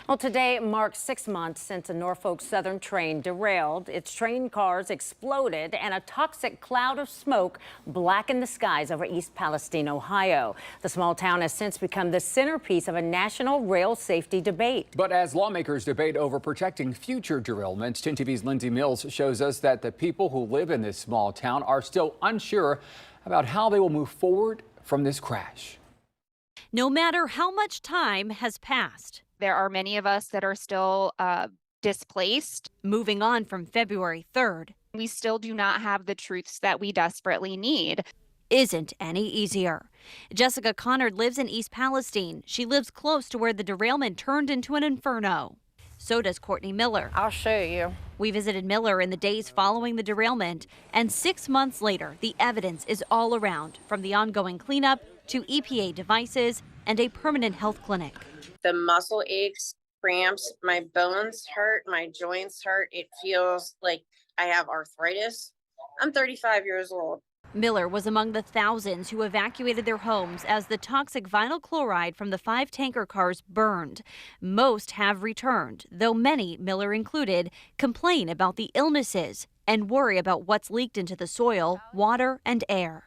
Well, today marks 6 months since a Norfolk Southern train derailed. Its train cars exploded and a toxic cloud of smoke blackened the skies over East Palestine, Ohio. The small town has since become the centerpiece of a national rail safety debate. But as lawmakers debate over protecting future derailments, 10 TV's Lindsay Mills shows us that the people who live in this small town are still unsure about how they will move forward from this crash. No matter how much time has passed. There are many of us that are still displaced. Moving on from February 3rd. We still do not have the truths that we desperately need. Isn't any easier. Jessica Connard lives in East Palestine. She lives close to where the derailment turned into an inferno. So does Courtney Miller. I'll show you. We visited Miller in the days following the derailment, and 6 months later, the evidence is all around, from the ongoing cleanup to EPA devices and a permanent health clinic. The muscle aches, cramps, my bones hurt, my joints hurt. It feels like I have arthritis. I'm 35 years old. Miller was among the thousands who evacuated their homes as the toxic vinyl chloride from the 5 tanker cars burned. Most have returned, though many, Miller included, complain about the illnesses and worry about what's leaked into the soil, water, and air.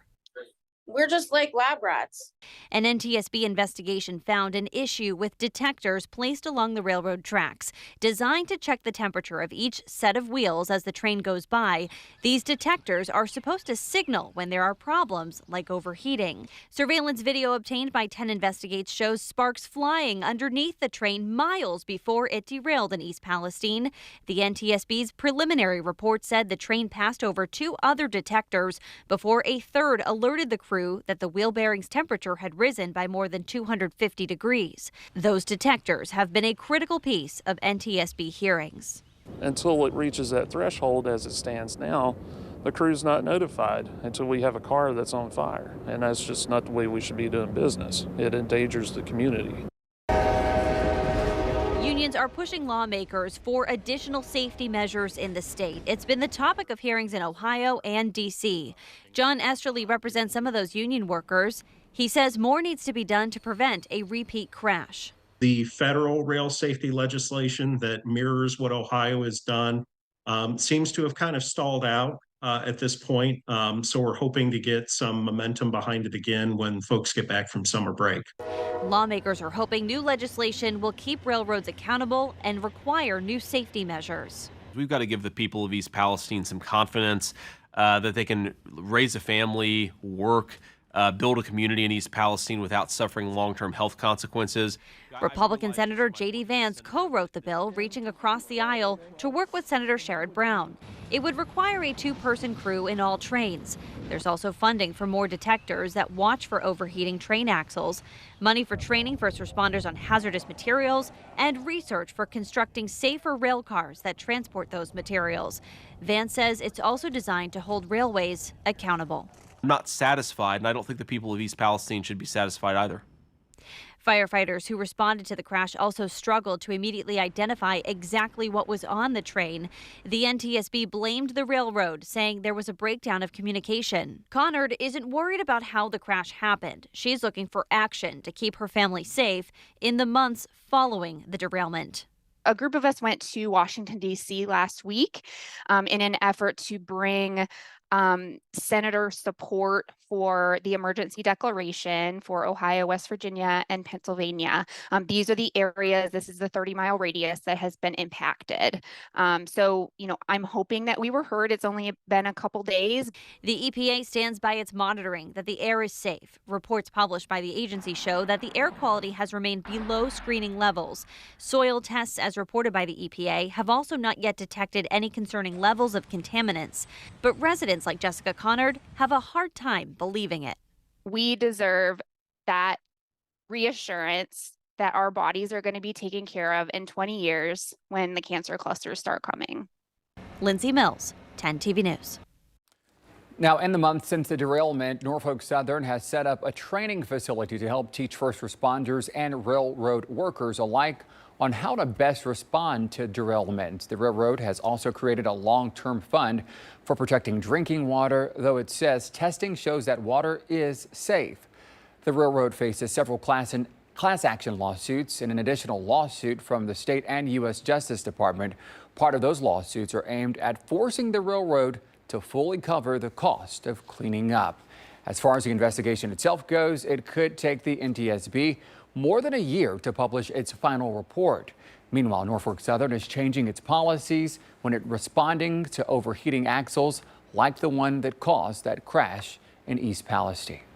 We're just like lab rats. An NTSB investigation found an issue with detectors placed along the railroad tracks. Designed to check the temperature of each set of wheels as the train goes by, these detectors are supposed to signal when there are problems like overheating. Surveillance video obtained by 10 Investigates shows sparks flying underneath the train miles before it derailed in East Palestine. The NTSB's preliminary report said the train passed over 2 other detectors before a third alerted the crew that the wheel bearing's temperature had risen by more than 250 degrees. Those detectors have been a critical piece of NTSB hearings. Until it reaches that threshold as it stands now, the crew's not notified until we have a car that's on fire. And that's just not the way we should be doing business. It endangers the community. Unions are pushing lawmakers for additional safety measures in the state. It's been the topic of hearings in Ohio and D.C. John Esterly represents some of those union workers. He says more needs to be done to prevent a repeat crash. The federal rail safety legislation that mirrors what Ohio has done seems to have kind of stalled out at this point. So we're hoping to get some momentum behind it again when folks get back from summer break. Lawmakers are hoping new legislation will keep railroads accountable and require new safety measures. We've got to give the people of East Palestine some confidence that they can raise a family, work, build a community in East Palestine without suffering long-term health consequences. Republican Senator J.D. Vance co-wrote the bill, reaching across the aisle to work with Senator Sherrod Brown. It would require a 2-person crew in all trains. There's also funding for more detectors that watch for overheating train axles, money for training first responders on hazardous materials, and research for constructing safer rail cars that transport those materials. Vance says it's also designed to hold railways accountable. I'm not satisfied, and I don't think the people of East Palestine should be satisfied either. Firefighters who responded to the crash also struggled to immediately identify exactly what was on the train. The NTSB blamed the railroad, saying there was a breakdown of communication. Connard isn't worried about how the crash happened. She's looking for action to keep her family safe in the months following the derailment. A group of us went to Washington, D.C. last week in an effort to bring senator support for the emergency declaration for Ohio, West Virginia, and Pennsylvania. These are the areas, this is the 30-mile radius that has been impacted. So, I'm hoping that we were heard. It's only been a couple days. The EPA stands by its monitoring that the air is safe. Reports published by the agency show that the air quality has remained below screening levels. Soil tests, as reported by the EPA, have also not yet detected any concerning levels of contaminants. But residents like Jessica Connard have a hard time believing it. We deserve that reassurance that our bodies are going to be taken care of in 20 years when the cancer clusters start coming. Lindsay Mills, 10 TV News. Now, in the month since the derailment, Norfolk Southern has set up a training facility to help teach first responders and railroad workers alike on how to best respond to derailments. The railroad has also created a long-term fund for protecting drinking water, though it says testing shows that water is safe. The railroad faces several class class action lawsuits and an additional lawsuit from the state and U.S. Justice Department. Part of those lawsuits are aimed at forcing the railroad to fully cover the cost of cleaning up. As far as the investigation itself goes, it could take the NTSB more than a year to publish its final report. Meanwhile, Norfolk Southern is changing its policies when it responding to overheating axles like the one that caused that crash in East Palestine.